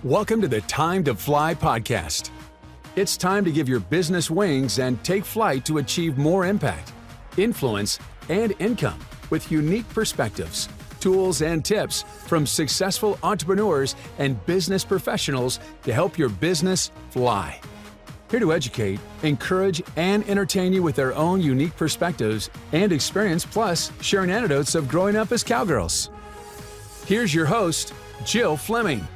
Welcome to the Time to Fly podcast. It's time to give your business wings and take flight to achieve more impact, influence, and income with unique perspectives, tools, and tips from successful entrepreneurs and business professionals to help your business fly. Here to educate, encourage, and entertain you with their own unique perspectives and experience, plus sharing anecdotes of growing up as cowgirls. Here's your host, Jill Fleming.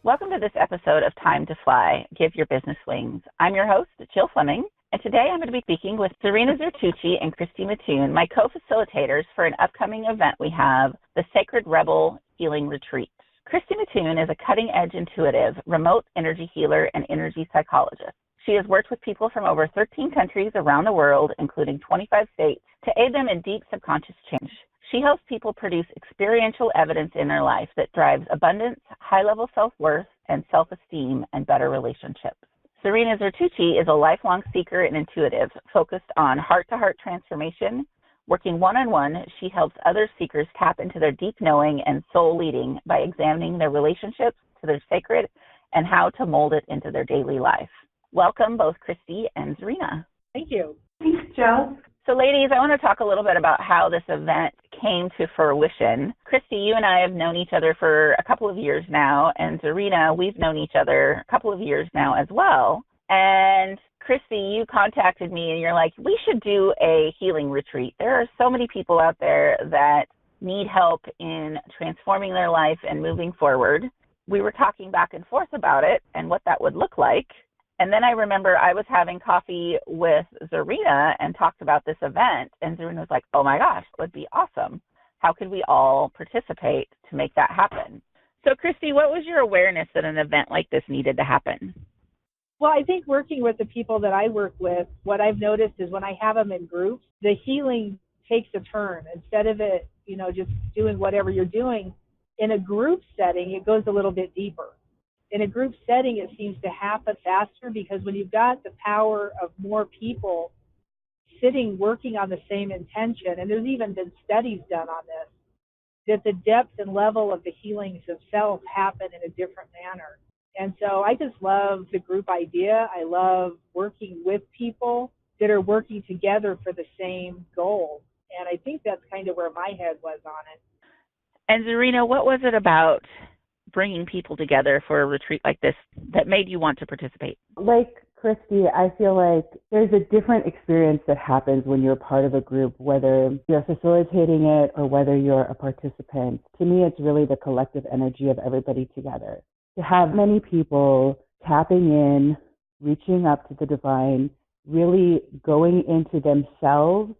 Welcome to this episode of Time to Fly, Give Your Business Wings. I'm your host, Jill Fleming, and today I'm going to be speaking with Serena Zertucci and Christy Mattoon, my co-facilitators for an upcoming event we have, the Sacred Rebel Healing Retreat. Christy Mattoon is a cutting-edge intuitive, remote energy healer and energy psychologist. She has worked with people from over 13 countries around the world, including 25 states, to aid them in deep subconscious change. She helps people produce experiential evidence in their life that drives abundance, high-level self-worth, and self-esteem, and better relationships. Serena Zertucci is a lifelong seeker and intuitive, focused on heart-to-heart transformation. Working one-on-one, she helps other seekers tap into their deep knowing and soul leading by examining their relationships to their sacred and how to mold it into their daily life. Welcome, both Christy and Serena. Thank you. Thanks, Jill. So ladies, I want to talk a little bit about how this event came to fruition. Christy, you and I have known each other for a couple of years now, and Serena, we've known each other a couple of years now as well. And Christy, you contacted me and you're like, we should do a healing retreat. There are so many people out there that need help in transforming their life and moving forward. We were talking back and forth about it and what that would look like. And then I remember I was having coffee with Serena and talked about this event, and Serena was like, oh my gosh, it would be awesome. How could we all participate to make that happen? So Christy, what was your awareness that an event like this needed to happen? Well, I think working with the people that I work with, what I've noticed is when I have them in groups, the healing takes a turn. Instead of it, just doing whatever you're doing, in a group setting, it goes a little bit deeper. In a group setting, it seems to happen faster because when you've got the power of more people sitting, working on the same intention, and there's even been studies done on this, that the depth and level of the healings themselves happen in a different manner. And so I just love the group idea. I love working with people that are working together for the same goal. And I think that's kind of where my head was on it. And Serena, what was it about bringing people together for a retreat like this that made you want to participate? Like Christy, I feel like there's a different experience that happens when you're part of a group, whether you're facilitating it or whether you're a participant. To me, it's really the collective energy of everybody together. To have many people tapping in, reaching up to the divine, really going into themselves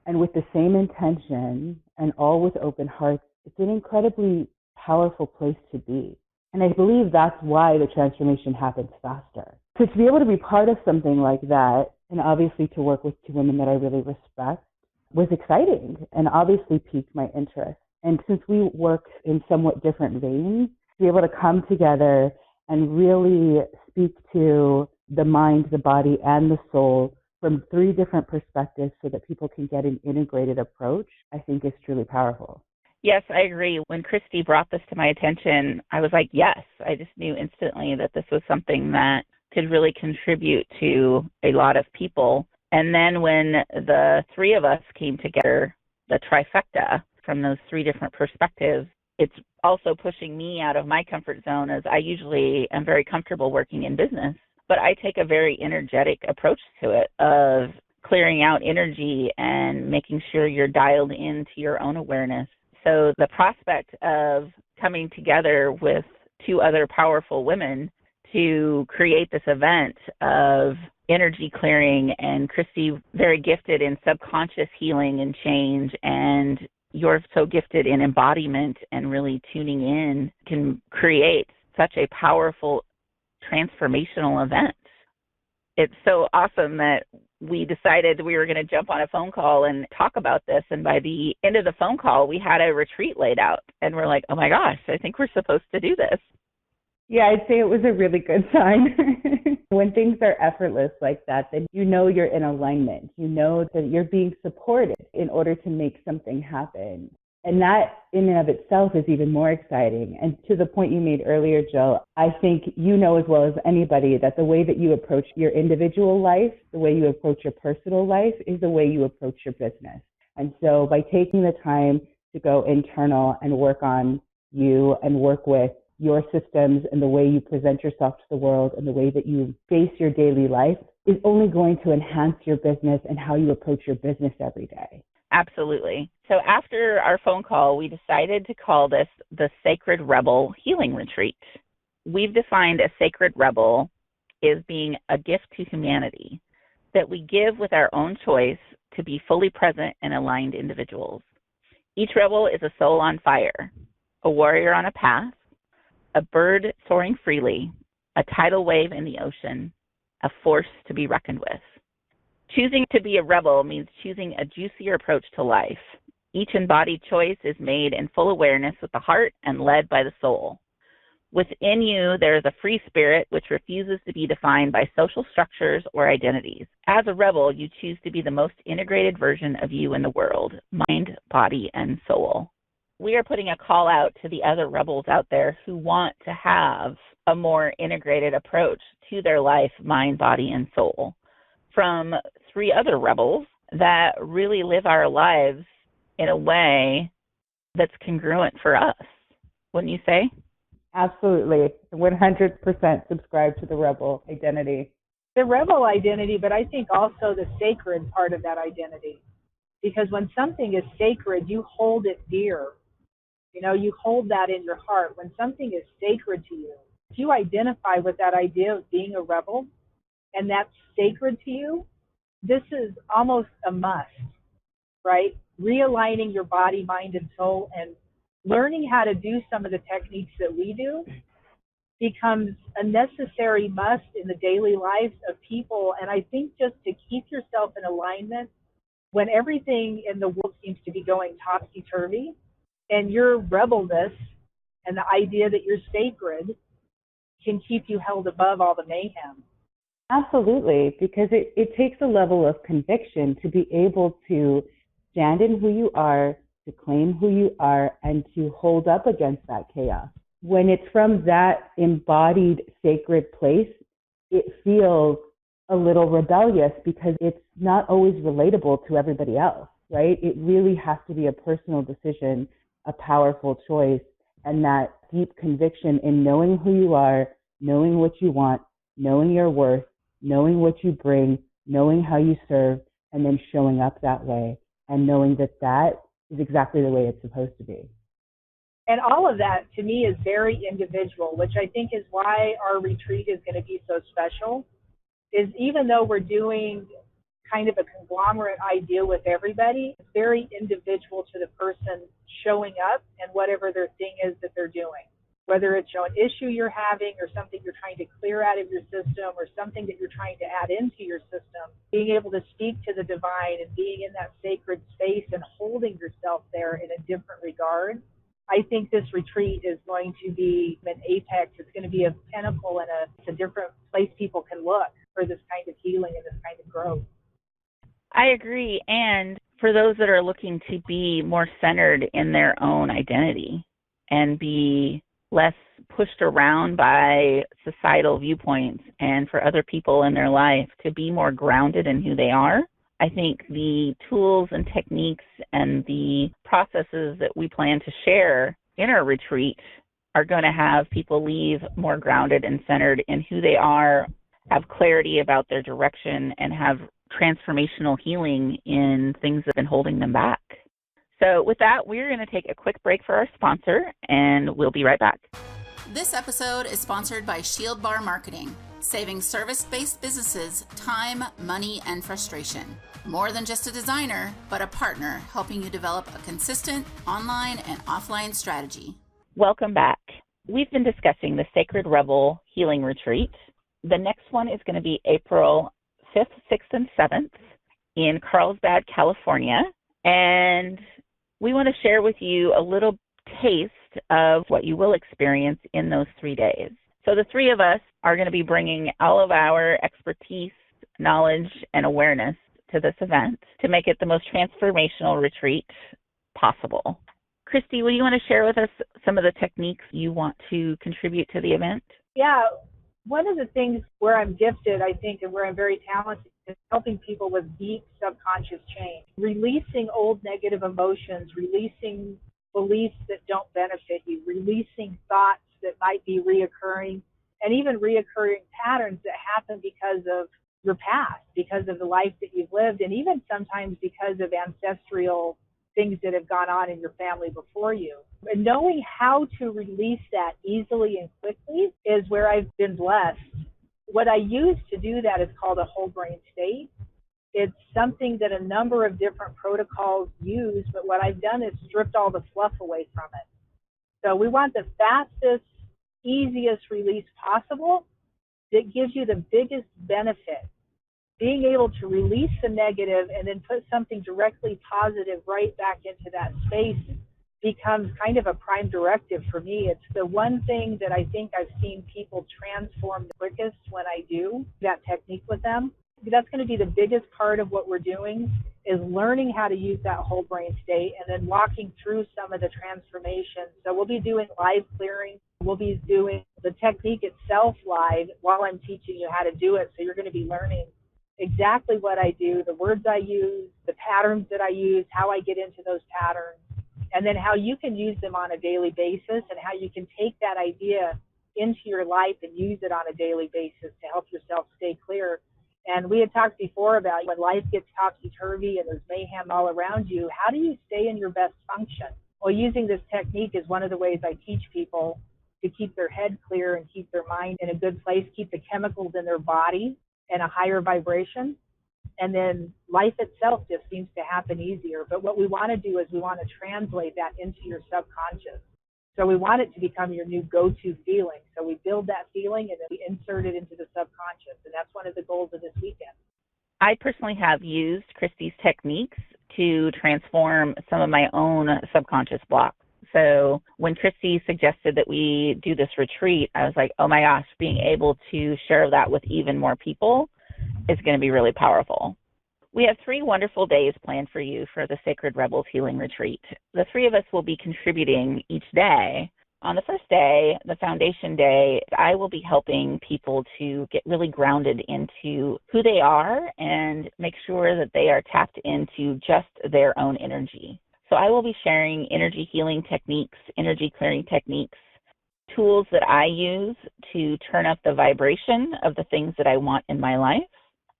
and with the same intention and all with open hearts, it's an incredibly powerful place to be. And I believe that's why the transformation happens faster. So to be able to be part of something like that, and obviously to work with two women that I really respect, was exciting and obviously piqued my interest. And since we work in somewhat different veins, to be able to come together and really speak to the mind, the body, and the soul from three different perspectives so that people can get an integrated approach, I think is truly powerful. Yes, I agree. When Christy brought this to my attention, I was like, yes. I just knew instantly that this was something that could really contribute to a lot of people. And then when the three of us came together, the trifecta from those three different perspectives, it's also pushing me out of my comfort zone, as I usually am very comfortable working in business. But I take a very energetic approach to it of clearing out energy and making sure you're dialed into your own awareness. So the prospect of coming together with two other powerful women to create this event of energy clearing, and Christy very gifted in subconscious healing and change, and you're so gifted in embodiment and really tuning in, can create such a powerful transformational event. It's so awesome that we decided we were going to jump on a phone call and talk about this. And by the end of the phone call, we had a retreat laid out. And we're like, oh my gosh, I think we're supposed to do this. Yeah, I'd say it was a really good sign. When things are effortless like that, then you know you're in alignment. You know that you're being supported in order to make something happen. And that in and of itself is even more exciting. And to the point you made earlier, Jill, I think you know as well as anybody that the way that you approach your individual life, the way you approach your personal life is the way you approach your business. And so by taking the time to go internal and work on you and work with your systems and the way you present yourself to the world and the way that you face your daily life is only going to enhance your business and how you approach your business every day. Absolutely. So after our phone call, we decided to call this the Sacred Rebel Healing Retreat. We've defined a sacred rebel as being a gift to humanity that we give with our own choice to be fully present and aligned individuals. Each rebel is a soul on fire, a warrior on a path, a bird soaring freely, a tidal wave in the ocean, a force to be reckoned with. Choosing to be a rebel means choosing a juicier approach to life. Each embodied choice is made in full awareness with the heart and led by the soul. Within you, there is a free spirit which refuses to be defined by social structures or identities. As a rebel, you choose to be the most integrated version of you in the world, mind, body, and soul. We are putting a call out to the other rebels out there who want to have a more integrated approach to their life, mind, body, and soul, from 3 other rebels that really live our lives in a way that's congruent for us, wouldn't you say? Absolutely. 100% subscribe to the rebel identity. The rebel identity, but I think also the sacred part of that identity. Because when something is sacred, you hold it dear. You know, you hold that in your heart. When something is sacred to you, if you identify with that idea of being a rebel and that's sacred to you, this is almost a must, right? Realigning your body, mind, and soul and learning how to do some of the techniques that we do becomes a necessary must in the daily lives of people. And I think just to keep yourself in alignment when everything in the world seems to be going topsy-turvy, and your rebelness and the idea that you're sacred can keep you held above all the mayhem. Absolutely, because it takes a level of conviction to be able to stand in who you are, to claim who you are, and to hold up against that chaos. When it's from that embodied sacred place, it feels a little rebellious because it's not always relatable to everybody else, right? It really has to be a personal decision, a powerful choice, and that deep conviction in knowing who you are, knowing what you want, knowing your worth, knowing what you bring, knowing how you serve, and then showing up that way, and knowing that that is exactly the way it's supposed to be. And all of that, to me, is very individual, which I think is why our retreat is going to be so special, is even though we're doing kind of a conglomerate idea with everybody, it's very individual to the person showing up and whatever their thing is that they're doing. Whether it's an issue you're having or something you're trying to clear out of your system or something that you're trying to add into your system, being able to speak to the divine and being in that sacred space and holding yourself there in a different regard. I think this retreat is going to be an apex. It's going to be a pinnacle and it's a different place people can look for this kind of healing and this kind of growth. I agree. And for those that are looking to be more centered in their own identity and be less pushed around by societal viewpoints, and for other people in their life to be more grounded in who they are, I think the tools and techniques and the processes that we plan to share in our retreat are going to have people leave more grounded and centered in who they are, have clarity about their direction, and have transformational healing in things that have been holding them back. So with that, we're going to take a quick break for our sponsor, and we'll be right back. This episode is sponsored by Shield Bar Marketing, saving service-based businesses time, money, and frustration. More than just a designer, but a partner helping you develop a consistent online and offline strategy. Welcome back. We've been discussing the Sacred Rebel Healing Retreat. The next one is going to be April 5th, 6th, and 7th in Carlsbad, California. And we want to share with you a little taste of what you will experience in those 3 days. So the 3 of us are going to be bringing all of our expertise, knowledge, and awareness to this event to make it the most transformational retreat possible. Christy, will you want to share with us some of the techniques you want to contribute to the event? Yeah, one of the things where I'm gifted, I think, and where I'm very talented is helping people with deep subconscious change, releasing old negative emotions, releasing beliefs that don't benefit you, releasing thoughts that might be reoccurring, and even reoccurring patterns that happen because of your past, because of the life that you've lived, and even sometimes because of ancestral things that have gone on in your family before you. And knowing how to release that easily and quickly is where I've been blessed. What I use to do that is called a whole brain state. It's something that a number of different protocols use, but what I've done is stripped all the fluff away from it. So we want the fastest, easiest release possible that gives you the biggest benefit. Being able to release the negative and then put something directly positive right back into that space becomes kind of a prime directive for me. It's the one thing that I think I've seen people transform the quickest when I do that technique with them. That's going to be the biggest part of what we're doing, is learning how to use that whole brain state and then walking through some of the transformations. So we'll be doing live clearing. We'll be doing the technique itself live while I'm teaching you how to do it. So you're going to be learning exactly what I do, the words I use, the patterns that I use, how I get into those patterns, and then how you can use them on a daily basis and how you can take that idea into your life and use it on a daily basis to help yourself stay clear. And we had talked before about when life gets topsy-turvy and there's mayhem all around you, how do you stay in your best function? Well, using this technique is one of the ways I teach people to keep their head clear and keep their mind in a good place, keep the chemicals in their body in a higher vibration. And then life itself just seems to happen easier. But what we want to do is we want to translate that into your subconscious. So we want it to become your new go-to feeling. So we build that feeling and then we insert it into the subconscious. And that's one of the goals of this weekend. I personally have used Christy's techniques to transform some of my own subconscious blocks. So when Christy suggested that we do this retreat, I was like, oh my gosh, being able to share that with even more people is going to be really powerful. We have 3 wonderful days planned for you for the Sacred Rebels Healing Retreat. The 3 of us will be contributing each day. On the first day, the foundation day, I will be helping people to get really grounded into who they are and make sure that they are tapped into just their own energy. So I will be sharing energy healing techniques, energy clearing techniques, tools that I use to turn up the vibration of the things that I want in my life,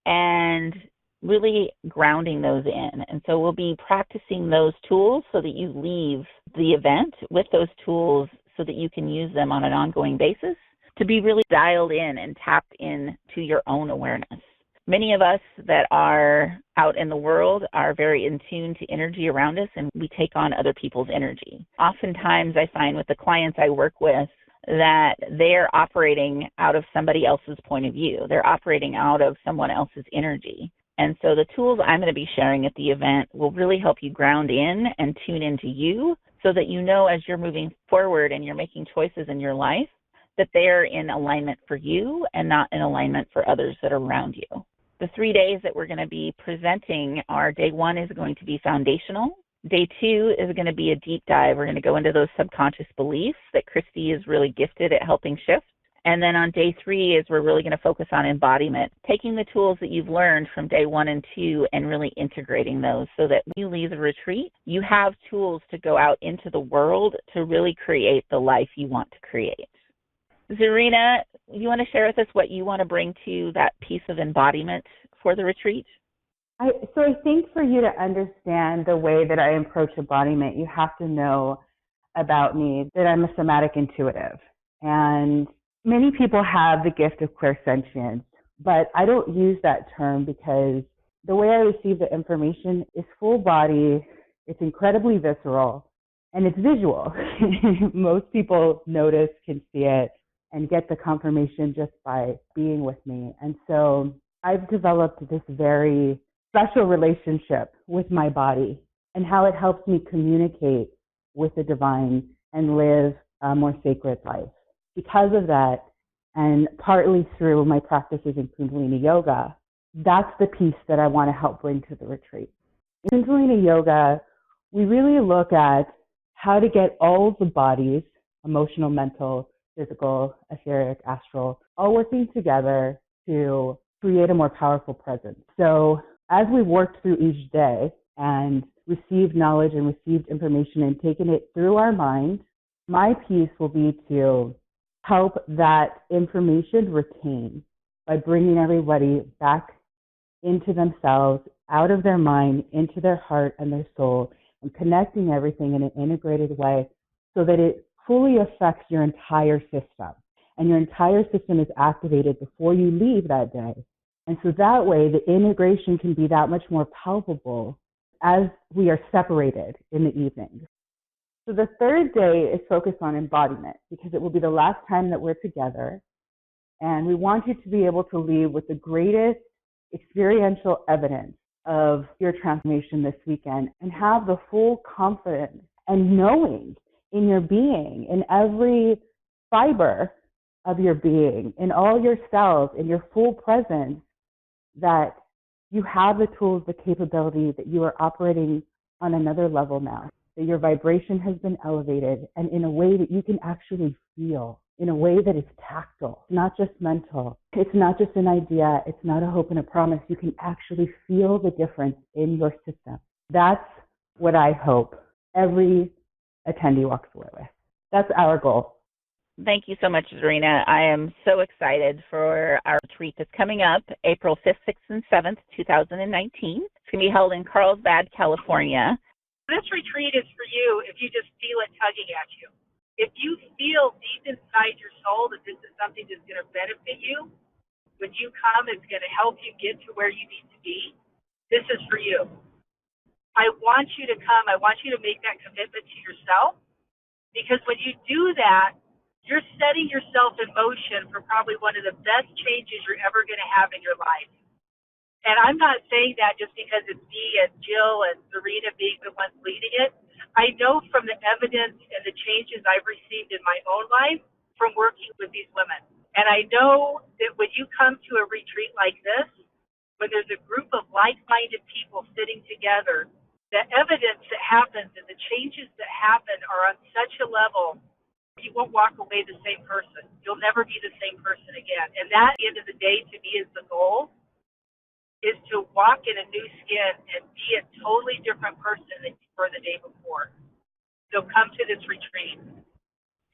and really grounding those in. And so we'll be practicing those tools so that you leave the event with those tools so that you can use them on an ongoing basis to be really dialed in and tapped in to your own awareness. Many of us that are out in the world are very in tune to energy around us, and we take on other people's energy. Oftentimes I find with the clients I work with that they're operating out of somebody else's point of view. They're operating out of someone else's energy. And so the tools I'm going to be sharing at the event will really help you ground in and tune into you so that you know as you're moving forward and you're making choices in your life that they're in alignment for you and not in alignment for others that are around you. The 3 days that we're going to be presenting are, day 1 is going to be foundational. Day 2 is going to be a deep dive. We're going to go into those subconscious beliefs that Christy is really gifted at helping shift. And then on day 3 is we're really going to focus on embodiment, taking the tools that you've learned from day 1 and 2 and really integrating those so that when you leave the retreat, you have tools to go out into the world to really create the life you want to create. Zarina, you want to share with us what you want to bring to that piece of embodiment for the retreat? So I think for you to understand the way that I approach embodiment, you have to know about me that I'm a somatic intuitive. And many people have the gift of clairsentience, but I don't use that term because the way I receive the information is full body, it's incredibly visceral, and it's visual. Most people notice, can see it, and get the confirmation just by being with me. And so I've developed this very special relationship with my body and how it helps me communicate with the divine and live a more sacred life. Because of that, and partly through my practices in Kundalini Yoga, that's the piece that I want to help bring to the retreat. In Kundalini Yoga, we really look at how to get all of the bodies, emotional, mental, physical, etheric, astral, all working together to create a more powerful presence. So as we worked through each day and received knowledge and received information and taken it through our mind, my piece will be to help that information retain by bringing everybody back into themselves, out of their mind, into their heart and their soul, and connecting everything in an integrated way so that it fully affects your entire system. And your entire system is activated before you leave that day. And so that way, the integration can be that much more palpable as we are separated in the evening. So the third day is focused on embodiment because it will be the last time that we're together. And we want you to be able to leave with the greatest experiential evidence of your transformation this weekend and have the full confidence and knowing in your being, in every fiber of your being, in all your cells, in your full presence, that you have the tools, the capability, that you are operating on another level now, that your vibration has been elevated, and in a way that you can actually feel, in a way that is tactile, not just mental. It's not just an idea. It's not a hope and a promise. You can actually feel the difference in your system. That's what I hope every attendee walks away with. That's our goal. Thank you so much, Zarina. I am so excited for our retreat that's coming up April 5th, 6th, and 7th, 2019. It's going to be held in Carlsbad, California. This retreat is for you if you just feel it tugging at you. If you feel deep inside your soul that this is something that's going to benefit you, when you come, it's going to help you get to where you need to be, this is for you. I want you to come. I want you to make that commitment to yourself, because when you do that, you're setting yourself in motion for probably one of the best changes you're ever going to have in your life. And I'm not saying that just because it's me and Jill and Zarina being the ones leading it. I know from the evidence and the changes I've received in my own life from working with these women. And I know that when you come to a retreat like this, when there's a group of like-minded people sitting together, the evidence that happens and the changes that happen are on such a level, you won't walk away the same person. You'll never be the same person again. And that, at the end of the day, to me, is the goal, is to walk in a new skin and be a totally different person than you were the day before. So come to this retreat.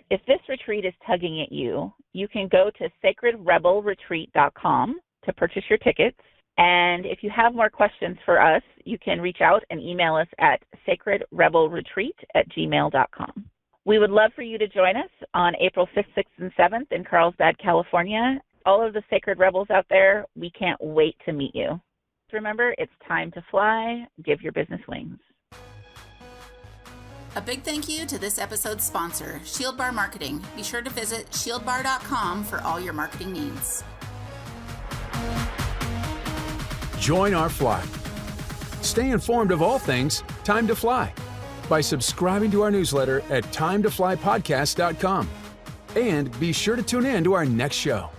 If this retreat is tugging at you, you can go to sacredrebelretreat.com to purchase your tickets. And if you have more questions for us, you can reach out and email us at sacredrebelretreat@gmail.com. We would love for you to join us on April 5th, 6th, and 7th in Carlsbad, California. All of the Sacred Rebels out there, we can't wait to meet you. Remember, it's time to fly. Give your business wings. A big thank you to this episode's sponsor, Shield Bar Marketing. Be sure to visit shieldbar.com for all your marketing needs. Join our fly. Stay informed of all things Time to Fly by subscribing to our newsletter at timetoflypodcast.com. And be sure to tune in to our next show.